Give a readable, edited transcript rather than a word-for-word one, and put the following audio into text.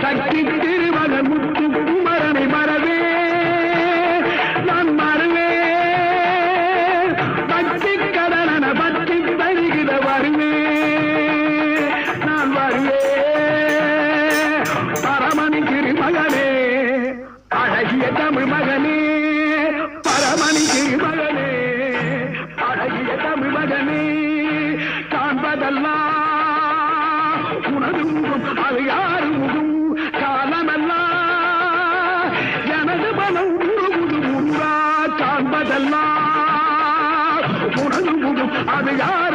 சக்தி திருமகன் முத்து குமரனை மறவே நான் மறவே பக்தி கடன பக்தி தருகிற வருவே நான் வருவே பரமணி திருமகனே அழகிய தமிழ் மகனே பரமணி திருமகனே அழகிய தமிழ் மகனே காண்பதெல்லாம் உனது முகம் அது யாரு முகம் காலமெல்லாம் எனது மனம் உருகுது முருகா காண்பதெல்லாம் உனது முகம் அது யாரு